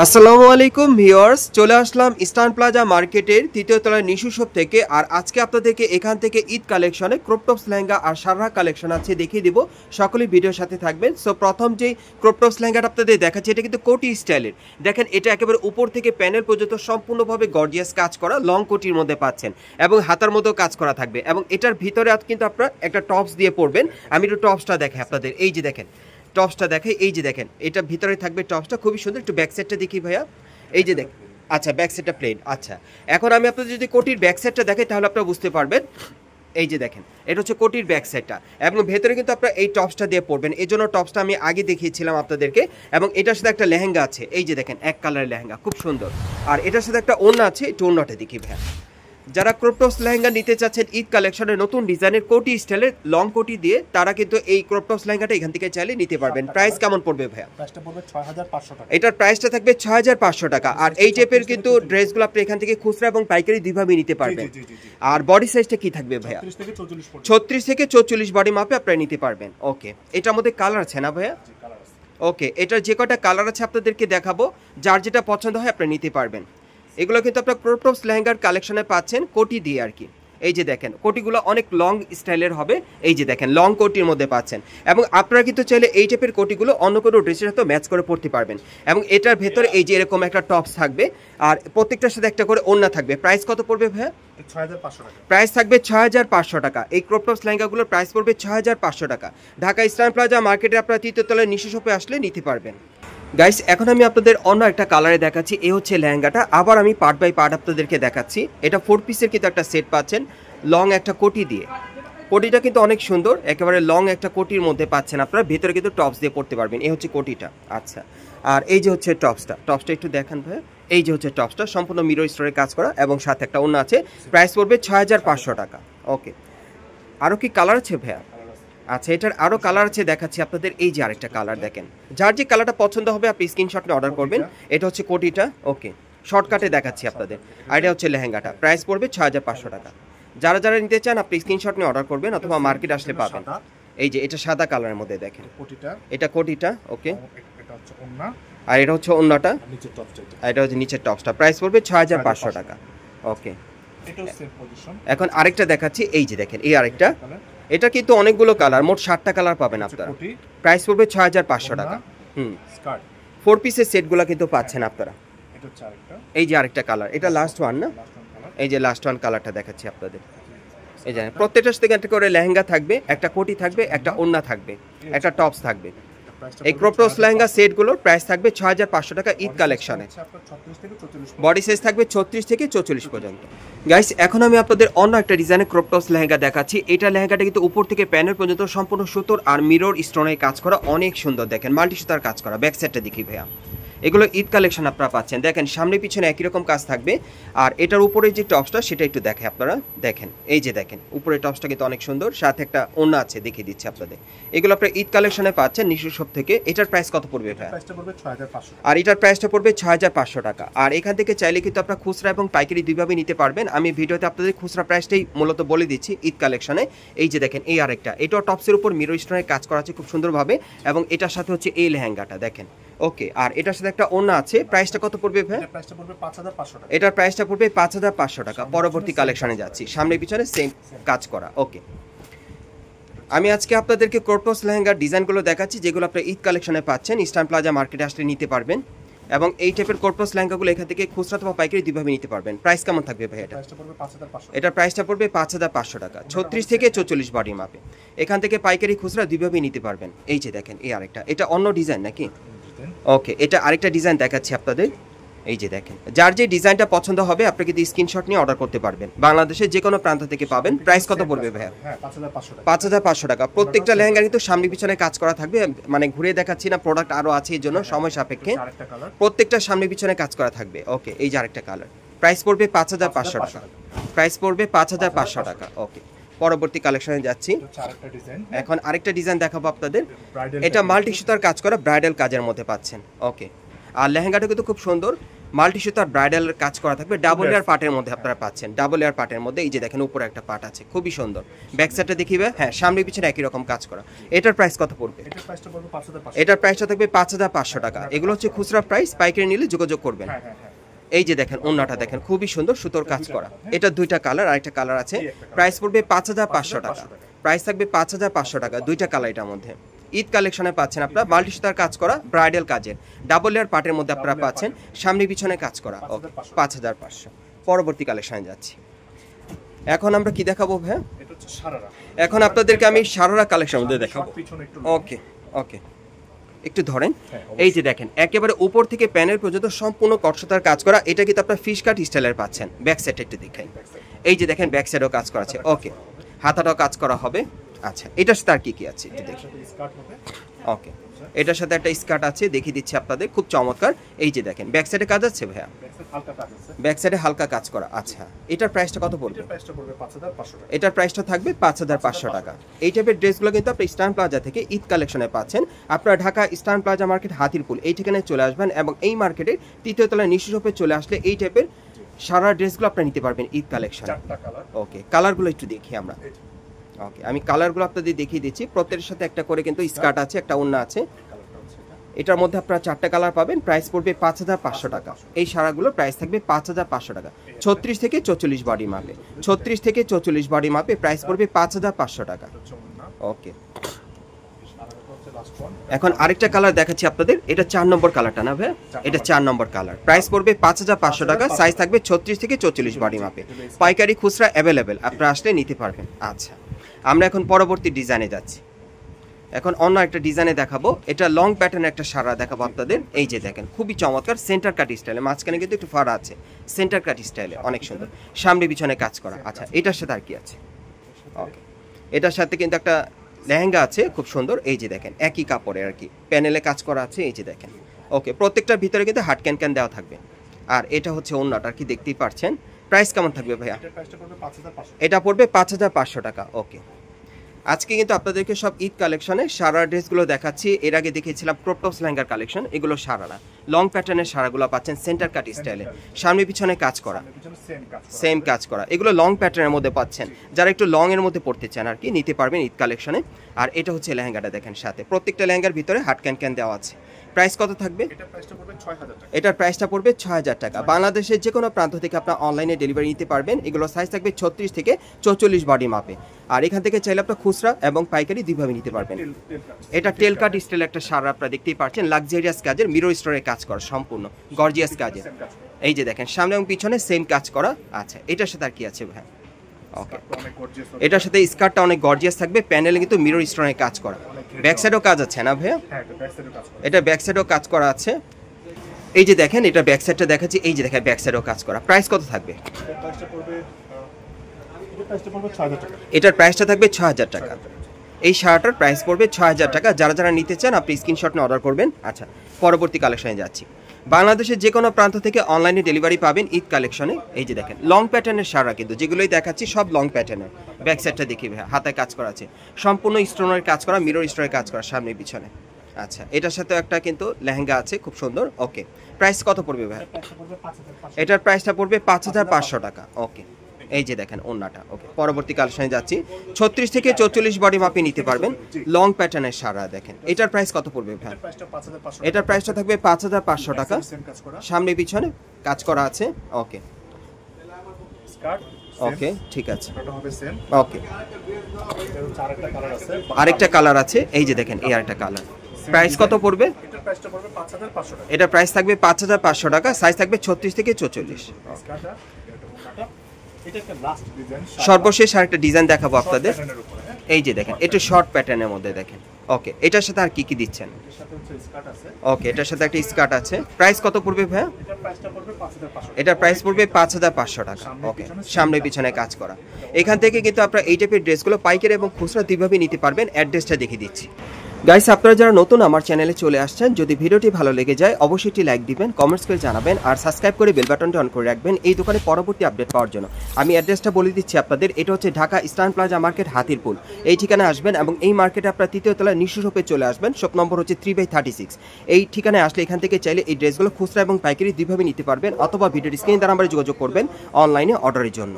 আসসালামু আলাইকুম ভিউয়ার্স, চলে আসলাম ইস্টার্ন প্লাজা মার্কেটের তৃতীয় তলায় নিশু শপ থেকে। আর আজকে আপনাদেরকে এখান থেকে ঈদ কালেকশনে ক্রপ টপস লেহেঙ্গা আর সাররা কালেকশন আছে দেখিয়ে দিব। সকলেই ভিডিওর সাথে থাকবেন। সো প্রথম যেই ক্রপ টপস লেহেঙ্গাটা আপনাদের দেখাচ্ছি, এটা কিন্তু কোটি স্টাইলের। দেখেন, এটা একেবারে উপর থেকে প্যানেল পর্যন্ত সম্পূর্ণভাবে গর্জিয়াস কাজ করা, লং কোটির মধ্যে পাচ্ছেন এবং হাতার মধ্যেও কাজ করা থাকবে। এবং এটার ভিতরে কিন্তু আপনারা একটা টপস দিয়ে পরবেন। আমি একটু টপসটা দেখাই আপনাদের। এই যে দেখেন টপসটা দেখাই, এই যে দেখেন এটা ভিতরে থাকবে টপসটা, খুবই সুন্দর। একটু ব্যাক সাইডটা দেখি ভাইয়া, এই যে দেখ। আচ্ছা, ব্যাক সাইডটা প্লেন। আচ্ছা, এখন আমি আপনাদের যদি কোটির ব্যাক সাইডটা দেখাই তাহলে আপনারা বুঝতে পারবেন। এই যে দেখেন, এটা হচ্ছে কোটির ব্যাক সাইডটা এবং ভেতরে কিন্তু আপনারা এই টপসটা দিয়ে পরবেন। এই জন্য টপসটা আমি আগে দেখিয়েছিলাম আপনাদেরকে। এবং এটার সাথে একটা লেহেঙ্গা আছে, এই যে দেখেন এক কালারের লেহেঙ্গা, খুব সুন্দর। আর এটার সাথে একটা ওড়না আছে, একটু ওড়নাটা দেখি ভাইয়া। যারা ক্রপ টপস লেহেঙ্গা নিতে চাচ্ছেন ঈদ কালেকশনের নতুন ডিজাইনের কোটি স্টাইলের লং কোটি দিয়ে, তারা কিন্তু এই ক্রপ টপস লেহেঙ্গাটা এখান থেকে চাইলে নিতে পারবেন। প্রাইস কেমন পড়বে ভাইয়া? প্রাইসটা পড়বে 6500 টাকা। এটার প্রাইসটা থাকবে 6500 টাকা। আর এই টাইপের কিন্তু ড্রেসগুলো আপনি এখান থেকে খুচরা এবং পাইকারি দুইভাবে নিতে পারবেন। আর বডি সাইজটা কি থাকবে ভাইয়া? 36 থেকে 44 বডি মাপে আপনারা নিতে পারবেন। ওকে, এটার মধ্যে কালার আছে না ভাইয়া? ওকে, এটার যে কটা কালার আছে আপনাদেরকে দেখাবো, যার যেটা পছন্দ হয় আপনি নিতে পারবেন। এগুলো কিন্তু আপনার ক্রপ টপস লেহেঙ্গার কালেকশনে পাচ্ছেন কোটি দিয়ে আর কি। এই যে দেখেন, কোটিগুলো অনেক লং স্টাইলের হবে। এই যে দেখেন, লং কোটির মধ্যে পাচ্ছেন। এবং আপনারা কিন্তু চাইলে এই টাইপের কোটিগুলো অন্য কোনো ড্রেসের সাথে ম্যাচ করে পরতে পারবেন। এবং এটার ভেতরে এই যে এরকম একটা টপস থাকবে, আর প্রত্যেকটার সাথে একটা করে ওড়না থাকবে। প্রাইস কত পড়বে ভাইয়া? 6500 টাকা। প্রাইস থাকবে 6500 টাকা। এই ক্রপ টপস লেহেঙ্গাগুলোর প্রাইস পড়বে 6500 টাকা। ঢাকা ইস্টার্ন প্লাজা মার্কেটে আপনারা তৃতীয় তলায় নিশু শপে আসলে নিতে পারবেন। গাইস, এখন আমি আপনাদের অন্য একটা কালারে দেখাচ্ছি। এই হচ্ছে লেহেঙ্গাটা। আবার আমি পার্ট বাই পার্ট আপনাদেরকে দেখাচ্ছি। এটা 4 পিসের কিন্তু একটা সেট পাচ্ছেন, লং একটা কোটি দিয়ে। কোটিটা কিন্তু অনেক সুন্দর, একেবারে লং একটা কোটির মধ্যে পাচ্ছেন আপনারা। ভেতরে কিন্তু টপস দিয়ে পড়তে পারবেন। এই হচ্ছে কোটিটা। আচ্ছা, আর এই যে হচ্ছে টপসটা একটু দেখান ভাই। এই যে হচ্ছে টপসটা, সম্পূর্ণ মিরর স্টোরে কাজ করা এবং সাথে একটা ওড়না আছে। প্রাইস পড়বে 6500 টাকা। ওকে, আরও কি কালার আছে ভাইয়া? আচ্ছা, এটার আরও কালার আছে, দেখাচ্ছি আপনাদের। এই যে আরেকটা কালার দেখেন, যার যে কালারটা পছন্দ হবে আপনি স্ক্রিনশট নিয়ে অর্ডার করবেন। এটা হচ্ছে কোটিটা। ওকে, শর্টকাটে দেখাচ্ছি আপনাদের। আর এটা হচ্ছে লেহেঙ্গাটা, প্রাইস পড়বে 6500 টাকা। যারা যারা নিতে চান আপনি স্ক্রিনশট নিয়ে অর্ডার করবেন অথবা মার্কেট আসলে পাবেন। এই যে এটা সাদা কালারের মধ্যে দেখেন, এটা কোটিটা। ওকে, এটা হচ্ছে ওড়না, আর এটা হচ্ছে ওড়নাটা, নিচের টপসটা, আর এটা হচ্ছে নিচের টপসটা। প্রাইস পড়বে 6500 টাকা। ওকে, এটাও সেম পজিশন। এখন আরেকটা দেখাচ্ছি। এই যে দেখেন, এই আরেকটা। এটা কিন্তু অনেকগুলো কালার, মোট 60টা কালার পাবেন আপনারা। প্রাইস পড়বে 6500 টাকা। স্কার্ট 4 পিসের সেটগুলো কিন্তু পাচ্ছেন আপনারা। এটা হচ্ছে আরেকটা। এই যে আরেকটা কালার, এটা লাস্ট ওয়ান না? এই যে লাস্ট ওয়ান কালারটা দেখাচ্ছি আপনাদের। এই যে প্রত্যেকটার থেকে একটা করে লেহেঙ্গা থাকবে, একটা কোটি থাকবে, একটা ওড়না থাকবে, একটা টপস থাকবে। এই ক্রপ টপস লেহেঙ্গা সেটগুলোর প্রাইস থাকবে 6500 টাকা ঈদ কালেকশনে। বডি সাইজ থাকবে 36 থেকে 44 পর্যন্ত। গাইস, এখন আমি আপনাদের অন্য একটা ডিজাইনের ক্রপ টপস লেহেঙ্গা দেখাচ্ছি। এটা লেহেঙ্গাটা কিন্তু উপর থেকে প্যানেল পর্যন্ত সম্পূর্ণ সুতোর আর মিরর স্টোনের কাজ করা, অনেক সুন্দর। দেখেন, মাল্টি সুতার কাজ করা। ব্যাক সাইডটা দেখি ভাইয়া। এগুলো ঈদ কালেকশন আপনারা পাচ্ছেন। দেখেন, সামনে পিছনে একই রকম কাজ থাকবে। আর এটার উপরে যে টপসটা সেটা একটু দেখে আপনারা দেখেন। এই যে দেখেন, উপরে টপসটা কিন্তু অনেক সুন্দর, সাথে একটা ওড়না আছে, দেখিয়ে দিচ্ছি আপনাদের। এগুলো আপনারা ঈদ কালেকশনে পাচ্ছেন নিশু শপ থেকে। এটার প্রাইস কত পড়বে ভাই? প্রাইসটা পড়বে 6500। আর এটার প্রাইসটা পড়বে 6500 টাকা। আর এখান থেকে চাইলে কিন্তু আপনারা খুচরা এবং পাইকারি দুইভাবে নিতে পারবেন। আমি ভিডিওতে আপনাদের খুচরা প্রাইসটাই মূলত বলে দিচ্ছি ঈদ কালেকশনে। এই যে দেখেন, এই আরেকটা, এটাও টপসের উপর মিরর স্টোনের কাজ করা আছে খুব সুন্দরভাবে। এবং এটার সাথে হচ্ছে এই লেহেঙ্গাটা দেখেন। ওকে, আর এটার সাথে একটা ওড়না আছে। প্রাইসটা কত পড়বে ভাই? এটার প্রাইসটা পড়বে 5500 টাকা। এটার প্রাইসটা পড়বে 5500 টাকা। পরবর্তী কালেকশনে যাচ্ছি, সামনে পিছনে সেম কাজ করা। ওকে, আমি আজকে আপনাদেরকে ক্রপ টপস লেহেঙ্গার ডিজাইনগুলো দেখাচ্ছি, যেগুলো আপনারা ঈদ কালেকশনে পাচ্ছেন। ইস্টার্ন প্লাজা মার্কেটে আসলে নিতে পারবেন। এবং এই টাইপের ক্রপ টপস লেহেঙ্গাগুলো এখান থেকে খুচরা অথবা পাইকারি দুইভাবে নিতে পারবেন। প্রাইস কেমন থাকবে ভাই? এটা প্রাইসটা পড়বে 5500। এটার প্রাইসটা পড়বে 5500 টাকা, 36 থেকে 44 বডি মাপে। এখান থেকে পাইকারি খুচরা দুইভাবেই নিতে পারবেন। এই যে দেখেন, এই আরেকটা, এটা অন্য ডিজাইন নাকি? ওকে, এটা আরেকটা ডিজাইন দেখাচ্ছি আপনাদের। এই যে দেখেন, যার যে ডিজাইনটা পছন্দ হবে আপনি কিন্তু স্ক্রিনশট নিয়ে অর্ডার করতে পারবেন। বাংলাদেশের যে কোনো প্রান্ত থেকে পাবেন। প্রাইস কত পড়বে ভাইয়া? হ্যাঁ, 5500 টাকা। 5500 টাকা। প্রত্যেকটা লেহেঙ্গা কিন্তু সামনে পিছনে কাজ করা থাকবে। মানে ঘুরে দেখাচ্ছি না, প্রোডাক্ট আরো আছে এর জন্য সময় সাপেক্ষে। প্রত্যেকটা সামনে পিছনে কাজ করা থাকবে। ওকে, এই যে আরেকটা কালার। প্রাইস পড়বে 5500 টাকা। প্রাইস পড়বে 5500 টাকা। ওকে, পরবর্তী কালেকশনে যাচ্ছি। এখন আরেকটা ডিজাইন দেখাবো আপনাদের। এটা মাল্টি সুতার কাজ করা ব্রাইডাল কাজের মধ্যে পাচ্ছেন। ওকে, আর লেহেঙ্গাটা কিন্তু খুব সুন্দর, মাল্টি সুতার ব্রাইডালের কাজ করা থাকবে, ডাবল লেয়ার পার্টের মধ্যে আপনারা পাচ্ছেন। ডাবল লেয়ার পার্টের মধ্যে এই যে দেখেন উপরে একটা পার্ট আছে, খুবই সুন্দর। ব্যাক সাইডটা দেখিবে, হ্যাঁ সামনে পিছনে একই রকম কাজ করা। এটার প্রাইস কত পড়বে? এটার প্রাইসটা পড়বে 5500। এটার প্রাইসটা থাকবে 5500 টাকা। এগুলো হচ্ছে খুচরা প্রাইস, পাইকারি নিলে যোগাযোগ করবেন। হ্যাঁ হ্যাঁ হ্যাঁ। এই যে দেখেন ওন্নাটা দেখেন, খুবই সুন্দর সুতোর কাজ করা। এটা দুইটা কালার, আরেকটা কালার আছে। প্রাইস পড়বে 5500 টাকা। প্রাইস থাকবে 5500 টাকা, দুইটা কালার এটার মধ্যে। ঈদ কালেকশনে পাচ্ছেন আপনারা মাল্টি সুতার কাজ করা ব্রাইডাল কাজের, ডাবল লেয়ার পার্টের মধ্যে আপনারা পাচ্ছেন, সামনে পিছনে কাজ করা। ওকে 5500। পরবর্তী কালেকশনে যাচ্ছি। এখন আমরা কি দেখাবো ভাই? এটা হচ্ছে সারারা। এখন আপনাদেরকে আমি সারারা কালেকশন মধ্যে দেখাবো। ওকে ওকে, একটু ধরেন। এই যে দেখেন একেবারে উপর থেকে প্যানেল পর্যন্ত সম্পূর্ণ কটসুতার কাজ করা। এটা কিন্তু আপনার ফিশ কাট স্টাইলের পাচ্ছেন। ব্যাক সাইড একটু দেখাই, এই যে দেখেন ব্যাক সাইডও কাজ করা আছে। ওকে, হাতাটাও কাজ করা হবে। আচ্ছা, এটার সাথে আর কি কি আছে একটু দেখি। ওকে, এটার সাথে একটা স্কার্ট আছে, দেখিয়ে দিচ্ছি আপনাদের, খুব চমৎকার। এই যে দেখেন ব্যাক সাইডে কাজ আছে ভাইয়া, ব্যাক সাইডে হালকা কাজ করা। আচ্ছা, এটার প্রাইসটা কত পড়বে? এটার প্রাইসটা থাকবে 5500 টাকা। এই টাইপের ড্রেসগুলো কিন্তু আপনি ইস্টার্ন প্লাজা থেকে ঈদ কালেকশনে পাচ্ছেন। আপনারা Dhaka Eastern Plaza market Hatirpool এই ঠিকানায় চলে আসবেন এবং এই মার্কেটের তৃতীয় তলায় নিশু শপে চলে আসলে এই টাইপের সারা ড্রেসগুলো আপনারা নিতে পারবেন ঈদ কালেকশনে। ওকে, কালারগুলো একটু দেখি আমরা। ওকে, আমি কালারগুলো আপনাদের দেখিয়ে দিচ্ছি। প্রত্যেকের সাথে একটা করে কিন্তু স্কার্ট আছে, একটা ওড়না আছে। এটার মধ্যে আপনারা 4টা কালার পাবেন। প্রাইস পড়বে 5500 টাকা। এই সারাগুলোর প্রাইস থাকবে 5500 টাকা। 36 থেকে 44 বডি মাপে, 36 থেকে 44 বডি মাপে প্রাইস পড়বে 5500 টাকা। ওকে, এখন আরেকটা কালার দেখাচ্ছি আপনাদের। এটা 4 নম্বর কালারটা না ভাই? এটা 4 নম্বর কালার। প্রাইস পড়বে 5500 টাকা। সাইজ থাকবে 36 থেকে 44 বডি মাপে। পাইকারি খুচরা অ্যাভেলেবেল, আপনারা আসলে নিতে পারবেন। আচ্ছা, আমরা এখন পরবর্তী ডিজাইনে যাচ্ছি। এখন অন্য একটা ডিজাইনে দেখাবো। এটা লং প্যাটার্নের একটা সারা দেখাবো আপনাদের। এই যে দেখেন খুবই চমৎকার, সেন্টার কাট স্টাইলে, মাঝখানে কিন্তু একটু ফাড়া আছে, সেন্টার কাট স্টাইলে অনেক সুন্দর, সামনে পিছনে কাজ করা। আচ্ছা, এটার সাথে আর কি আছে? ওকে, এটার সাথে কিন্তু একটা লেহেঙ্গা আছে, খুব সুন্দর। এই যে দেখেন একই কাপড়ে আর কি প্যানেলে কাজ করা আছে। এই যে দেখেন, ওকে, প্রত্যেকটার ভিতরে কিন্তু হাট ক্যান দেওয়া থাকবে। আর এটা হচ্ছে ওন্নাটা আর কি, দেখতেই পাচ্ছেন। প্রাইস কেমন থাকবে ভাইয়া? এটা পড়বে 5500 টাকা। ওকে, আজকে কিন্তু আপনাদেরকে সব ঈদ কালেকশনে সারা ড্রেসগুলো দেখাচ্ছি। এর আগে দেখিয়েছিলাম ক্রপ টপস লেহেঙ্গার কালেকশন। এগুলো সারারা লং প্যাটার্নের সারাগুলো পাচ্ছেন সেন্টার কাট স্টাইলে, সামনে পিছনে কাজ করা, সেম কাজ করা। এগুলো লং প্যাটার্নের মধ্যে পাচ্ছেন। যারা একটু লং এর মধ্যে পড়তে চান আর কি, নিতে পারবেন ঈদ কালেকশনে। আর এটা হচ্ছে লেহেঙ্গাটা দেখেন, সাথে প্রত্যেকটা লেহেঙ্গার ভিতরে হাট ক্যান দেওয়া আছে। প্রাইস কত থাকবে? এটার প্রাইসটা পড়বে 6000 টাকা। বাংলাদেশের যে কোনো প্রান্ত থেকে আপনার অনলাইনে ডেলিভারি নিতে পারবেন। এগুলো সাইজ থাকবে 36 থেকে 44 বডি মাপে। আর এখান থেকে চাইলে আপনার খুচরা এবং পাইকারি দুইভাবে নিতে পারবেন। এটা টেল কাট স্টাইল একটা সারা, আপনারা দেখতেই পাচ্ছেন, লাক্সারিয়াস কাজের, মিরর স্টোরের কাজ করা, সম্পূর্ণ গর্জিয়াস কাজের। এই যে দেখেন সামনে এবং পিছনে সেম কাজ করা। আচ্ছা, এটার সাথে আর কি আছে ভাই? ওকে, এটার সাথে স্কার্টটা অনেক গর্জিয়াস থাকবে, প্যানেলে কিন্তু মিরর স্টোনের কাজ করা। ব্যাক সাইডও কাজ আছে না ভাইয়া? এটা ব্যাক সাইডও কাজ করা আছে। এই যে দেখেন, এটা ব্যাক সাইডটা দেখাচ্ছি। এই যে দেখেন ব্যাক সাইডও কাজ করা। প্রাইস কত থাকবে? এটার প্রাইসটা থাকবে 6000 টাকা। এই শার্টটার প্রাইস পড়বে 6000 টাকা। যারা যারা নিতে চান আপনি স্ক্রিনশট নিয়ে অর্ডার করবেন। আচ্ছা, পরবর্তী কালেকশনে যাচ্ছি। বাংলাদেশের যে কোনো প্রান্ত থেকে অনলাইনে ডেলিভারি পাবেন ঈদ কালেকশনে। এই যে দেখেন লং প্যাটার্নের সারা, কিন্তু যেগুলোই দেখাচ্ছি সব লং প্যাটার্নের। ব্যাক সাইডটা দেখি ভাই, হাতায় কাজ করা আছে, সম্পূর্ণ স্টোনের কাজ করা, মিরর স্টোনের কাজ করা সামনে পিছনে। আচ্ছা, এটার সাথে একটা কিন্তু লেহেঙ্গা আছে, খুব সুন্দর। ওকে, প্রাইস কত পড়বে ভাই? এটার প্রাইসটা পড়বে 5500 টাকা। ওকে, এই যে দেখেন ওন্নাটা। ওকে, পরবর্তী কালেকশনে যাচ্ছি। 36 থেকে 44 বডি মাপে নিতে পারবেন, লং প্যাটার্নের সারা। দেখেন এটার প্রাইস কত পড়বে ভাই? এটার প্রাইসটা থাকবে 5500 টাকা। সামনে পিছনে কাজ করা আছে। ওকে ওকে, ঠিক আছে। ওকে, আরেকটা কালার আছে। এই যে দেখেন, এই আরেকটা কালার। প্রাইস কত পড়বে? এটার প্রাইস থাকবে 5500 টাকা। সাইজ থাকবে 36 থেকে 44। সর্বশেষ আরেকটা ডিজাইন দেখাবো আপনাদের। এই যে দেখেন, একটু শর্ট প্যাটার্নের মধ্যে দেখেন। ওকে, এটার সাথে আর কি কি দিচ্ছেন? ওকে, এটার সাথে একটা স্কার্ট আছে। প্রাইস কত পড়বে ভাইয়া? এটার প্রাইস পড়বে 5500 টাকা। ওকে, সামনে পিছনে কাজ করা। এখান থেকে কিন্তু আপনারা এই টাইপের ড্রেসগুলো পাইকারি এবং খুচরা দুইভাবে নিতে পারবেন। অ্যাড্রেসটা দেখিয়ে দিচ্ছি। গাইস, আপনারা যারা নতুন আমার চ্যানেলে চলে আসছেন, যদি ভিডিওটি ভালো লেগে যায় অবশ্যই একটি লাইক দিবেন, কমেন্টস করে জানাবেন আর সাবস্ক্রাইব করে বেল বাটনটি অন করে রাখবেন এই দোকানে পরবর্তী আপডেট পাওয়ার জন্য। আমি অ্যাড্রেসটা বলে দিচ্ছি আপনাদের, এটা হচ্ছে Dhaka Eastern Plaza market, Hatirpool. এই ঠিকানায় আসবেন এবং এই মার্কেটে আপনারা তৃতীয় তলায় নিশু শপে চলে আসবেন। শপ নম্বর হচ্ছে 3/36। এই ঠিকানায় আসলে এখান থেকে চাইলে এই ড্রেসগুলো খুচরা এবং পাইকারি দুইভাবে নিতে পারবেন, অথবা ভিডিওর স্ক্রিন দ্বারা আমরা যোগাযোগ করবেন অনলাইনে অর্ডারের জন্য।